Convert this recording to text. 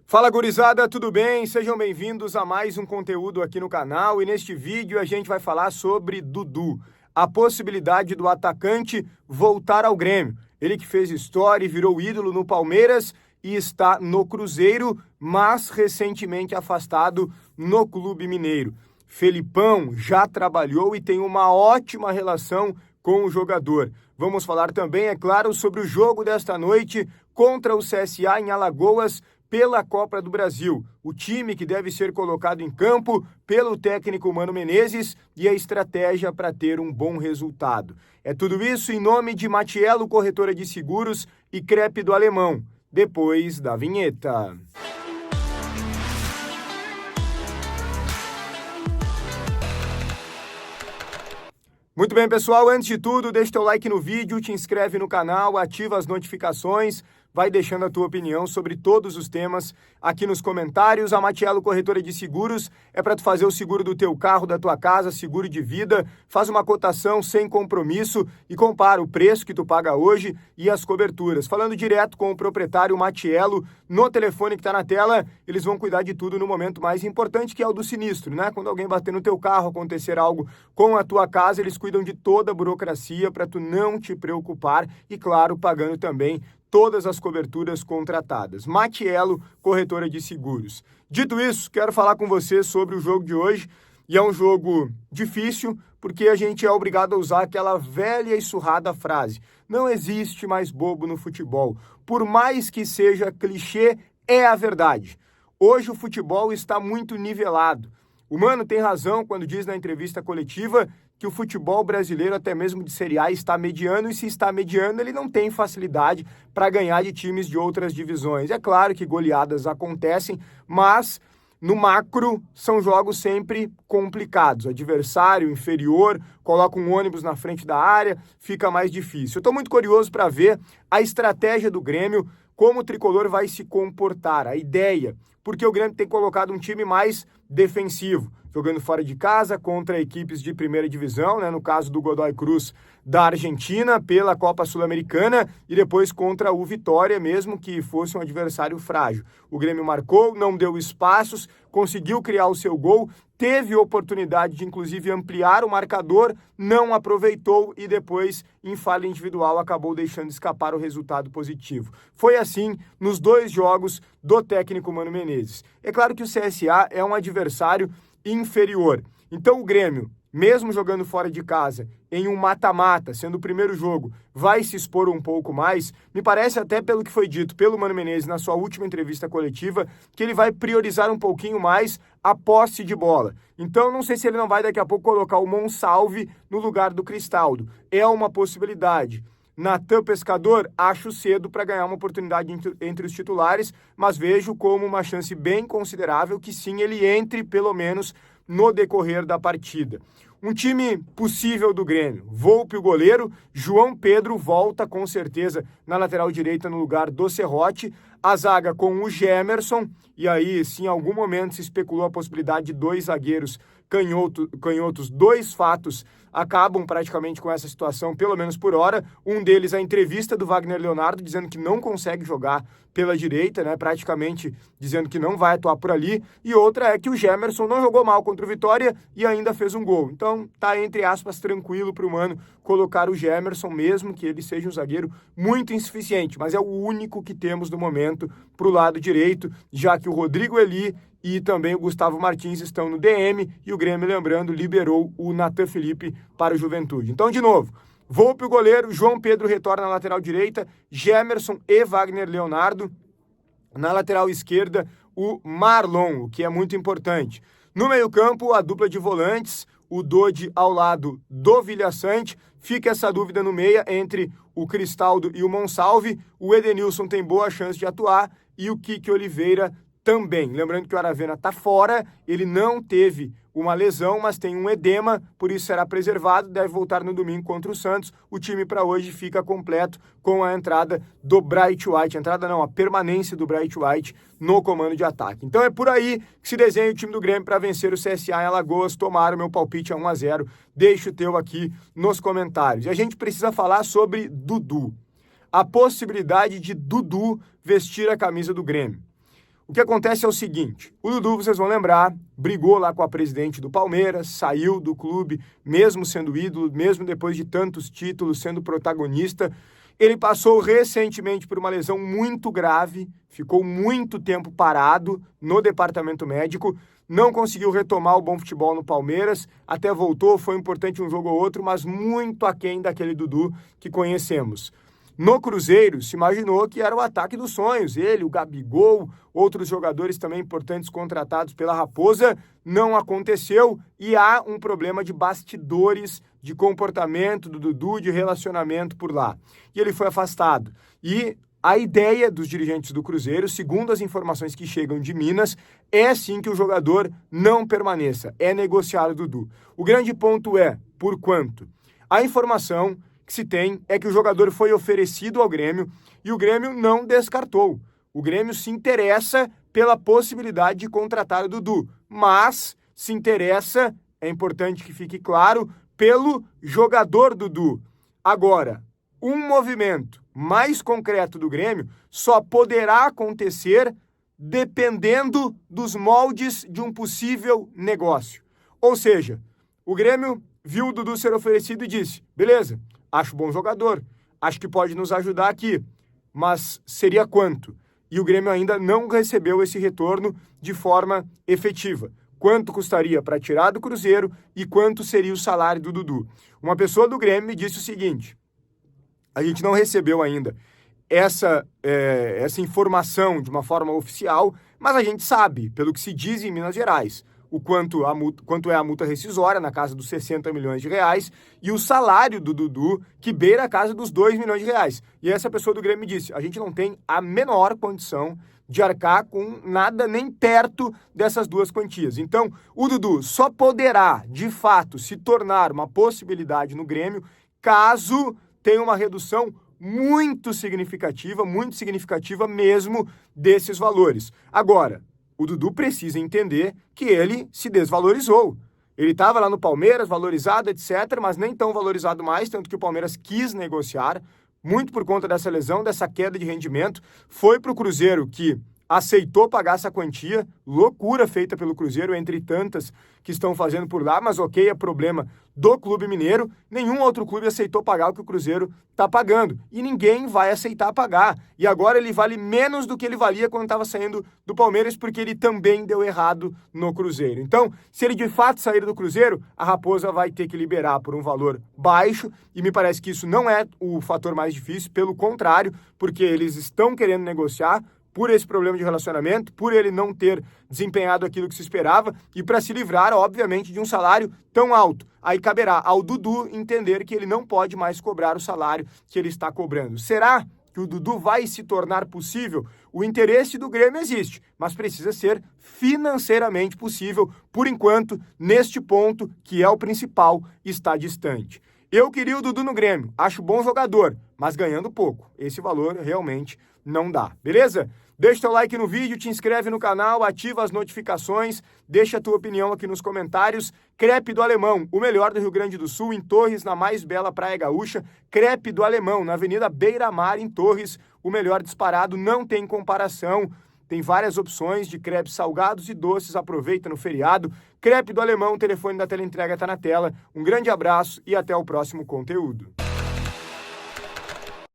Fala gurizada, tudo bem? Sejam bem-vindos a mais um conteúdo aqui no canal e neste vídeo a gente vai falar sobre Dudu, a possibilidade do atacante voltar ao Grêmio. Ele que fez história e virou ídolo no Palmeiras e está no Cruzeiro, mas recentemente afastado no Clube Mineiro. Felipão já trabalhou e tem uma ótima relação com o jogador. Vamos falar também, é claro, sobre o jogo desta noite contra o CSA em Alagoas, pela Copa do Brasil, o time que deve ser colocado em campo pelo técnico Mano Menezes e a estratégia para ter um bom resultado. É tudo isso em nome de Matiello, corretora de seguros, e Crepe do Alemão, depois da vinheta. Muito bem, pessoal, antes de tudo, deixa teu like no vídeo, te inscreve no canal, ativa as notificações, vai deixando a tua opinião sobre todos os temas aqui nos comentários. A Matiello Corretora de Seguros é para tu fazer o seguro do teu carro, da tua casa, seguro de vida, faz uma cotação sem compromisso e compara o preço que tu paga hoje e as coberturas. Falando direto com o proprietário Matiello, no telefone que está na tela, eles vão cuidar de tudo no momento mais importante, que é o do sinistro, né? Quando alguém bater no teu carro, acontecer algo com a tua casa, eles cuidam de toda a burocracia para tu não te preocupar e, claro, pagando também todas as coberturas contratadas. Matiello, corretora de seguros. Dito isso, quero falar com você sobre o jogo de hoje, e é um jogo difícil, porque a gente é obrigado a usar aquela velha e surrada frase: não existe mais bobo no futebol. Por mais que seja clichê, é a verdade. Hoje o futebol está muito nivelado. O Mano tem razão quando diz na entrevista coletiva que o futebol brasileiro, até mesmo de Série A, está mediano, e se está mediano, ele não tem facilidade para ganhar de times de outras divisões. É claro que goleadas acontecem, mas no macro são jogos sempre complicados. O adversário inferior coloca um ônibus na frente da área, fica mais difícil. Eu estou muito curioso para ver a estratégia do Grêmio, como o tricolor vai se comportar, a ideia, porque o Grêmio tem colocado um time mais defensivo, jogando fora de casa contra equipes de primeira divisão, né? No caso do Godoy Cruz da Argentina, pela Copa Sul-Americana, e depois contra o Vitória, mesmo que fosse um adversário frágil. O Grêmio marcou, não deu espaços, conseguiu criar o seu gol, teve oportunidade de inclusive ampliar o marcador, não aproveitou e depois, em falha individual, acabou deixando escapar o resultado positivo. Foi assim nos dois jogos do técnico Mano Menezes. É claro que o CSA é um adversário inferior. Então o Grêmio, mesmo jogando fora de casa, em um mata-mata, sendo o primeiro jogo, vai se expor um pouco mais. Me parece, até pelo que foi dito pelo Mano Menezes na sua última entrevista coletiva, que ele vai priorizar um pouquinho mais a posse de bola. Então não sei se ele não vai daqui a pouco colocar o Monsalve no lugar do Cristaldo. É uma possibilidade. Natan Pescador, acho cedo para ganhar uma oportunidade entre os titulares, mas vejo como uma chance bem considerável que sim, ele entre pelo menos no decorrer da partida. Um time possível do Grêmio: Volpi, o goleiro, João Pedro volta com certeza na lateral direita no lugar do Serrote, a zaga com o Gemerson, e aí se em algum momento se especulou a possibilidade de dois zagueiros canhotos, dois fatos acabam praticamente com essa situação, pelo menos por hora. Um deles, a entrevista do Wagner Leonardo, dizendo que não consegue jogar pela direita, né? Praticamente dizendo que não vai atuar por ali. E outra é que o Gemerson não jogou mal contra o Vitória e ainda fez um gol. Então tá, entre aspas, tranquilo pro Mano colocar o Gemerson, mesmo que ele seja um zagueiro muito insuficiente, mas é o único que temos no momento pro lado direito, já que o Rodrigo Eli e também o Gustavo Martins estão no DM, e o Grêmio, lembrando, liberou o Natan Felipe para o Juventude. Então, de novo, Volpi, o goleiro, João Pedro retorna na lateral direita, Gemerson e Wagner Leonardo. Na lateral esquerda, o Marlon, o que é muito importante. No meio-campo, a dupla de volantes, o Dodi ao lado do Vilhaçante. Fica essa dúvida no meia entre o Cristaldo e o Monsalve. O Edenilson tem boa chance de atuar e o Kiki Oliveira também. Lembrando que o Aravena está fora, ele não teve uma lesão, mas tem um edema, por isso será preservado, deve voltar no domingo contra o Santos. O time para hoje fica completo com a entrada do Bright White, a permanência do Bright White no comando de ataque. Então é por aí que se desenha o time do Grêmio para vencer o CSA em Alagoas. Tomara o meu palpite a 1-0, deixa o teu aqui nos comentários. E a gente precisa falar sobre Dudu, a possibilidade de Dudu vestir a camisa do Grêmio. O que acontece é o seguinte, o Dudu, vocês vão lembrar, brigou lá com a presidente do Palmeiras, saiu do clube, mesmo sendo ídolo, mesmo depois de tantos títulos, sendo protagonista. Ele passou recentemente por uma lesão muito grave, ficou muito tempo parado no departamento médico, não conseguiu retomar o bom futebol no Palmeiras, até voltou, foi importante um jogo ou outro, mas muito aquém daquele Dudu que conhecemos. No Cruzeiro, se imaginou que era o ataque dos sonhos. Ele, o Gabigol, outros jogadores também importantes contratados pela Raposa, não aconteceu e há um problema de bastidores, de comportamento do Dudu, de relacionamento por lá. E ele foi afastado. E a ideia dos dirigentes do Cruzeiro, segundo as informações que chegam de Minas, é sim que o jogador não permaneça, é negociar o Dudu. O grande ponto é, por quanto? A informação que se tem é que o jogador foi oferecido ao Grêmio e o Grêmio não descartou. O Grêmio se interessa pela possibilidade de contratar o Dudu, mas se interessa, é importante que fique claro, pelo jogador Dudu. Agora, um movimento mais concreto do Grêmio só poderá acontecer dependendo dos moldes de um possível negócio. Ou seja, o Grêmio viu o Dudu ser oferecido e disse, beleza, acho bom jogador, acho que pode nos ajudar aqui, mas seria quanto? E o Grêmio ainda não recebeu esse retorno de forma efetiva. Quanto custaria para tirar do Cruzeiro e quanto seria o salário do Dudu? Uma pessoa do Grêmio me disse o seguinte, a gente não recebeu ainda essa informação de uma forma oficial, mas a gente sabe, pelo que se diz em Minas Gerais, o quanto é a multa rescisória, na casa dos 60 milhões de reais, e o salário do Dudu, que beira a casa dos 2 milhões de reais. E essa pessoa do Grêmio me disse, a gente não tem a menor condição de arcar com nada nem perto dessas duas quantias. Então, o Dudu só poderá, de fato, se tornar uma possibilidade no Grêmio, caso tenha uma redução muito significativa mesmo desses valores. Agora, o Dudu precisa entender que ele se desvalorizou. Ele estava lá no Palmeiras, valorizado, etc., mas nem tão valorizado mais, tanto que o Palmeiras quis negociar, muito por conta dessa lesão, dessa queda de rendimento. Foi para o Cruzeiro, que aceitou pagar essa quantia, loucura feita pelo Cruzeiro, entre tantas que estão fazendo por lá, mas ok, é problema do Clube Mineiro. Nenhum outro clube aceitou pagar o que o Cruzeiro está pagando, e ninguém vai aceitar pagar. E agora ele vale menos do que ele valia quando estava saindo do Palmeiras, porque ele também deu errado no Cruzeiro. Então, se ele de fato sair do Cruzeiro, a Raposa vai ter que liberar por um valor baixo, e me parece que isso não é o fator mais difícil, pelo contrário, porque eles estão querendo negociar, por esse problema de relacionamento, por ele não ter desempenhado aquilo que se esperava e para se livrar, obviamente, de um salário tão alto. Aí caberá ao Dudu entender que ele não pode mais cobrar o salário que ele está cobrando. Será que o Dudu vai se tornar possível? O interesse do Grêmio existe, mas precisa ser financeiramente possível. Por enquanto, neste ponto, que é o principal, está distante. Eu queria o Dudu no Grêmio, acho bom jogador, mas ganhando pouco. Esse valor realmente não dá, beleza? Deixa teu like no vídeo, te inscreve no canal, ativa as notificações, deixa a tua opinião aqui nos comentários. Crepe do Alemão, o melhor do Rio Grande do Sul, em Torres, na mais bela praia gaúcha. Crepe do Alemão, na Avenida Beira Mar, em Torres, o melhor disparado, não tem comparação. Tem várias opções de crepes salgados e doces, aproveita no feriado. Crepe do Alemão, o telefone da teleentrega está na tela. Um grande abraço e até o próximo conteúdo.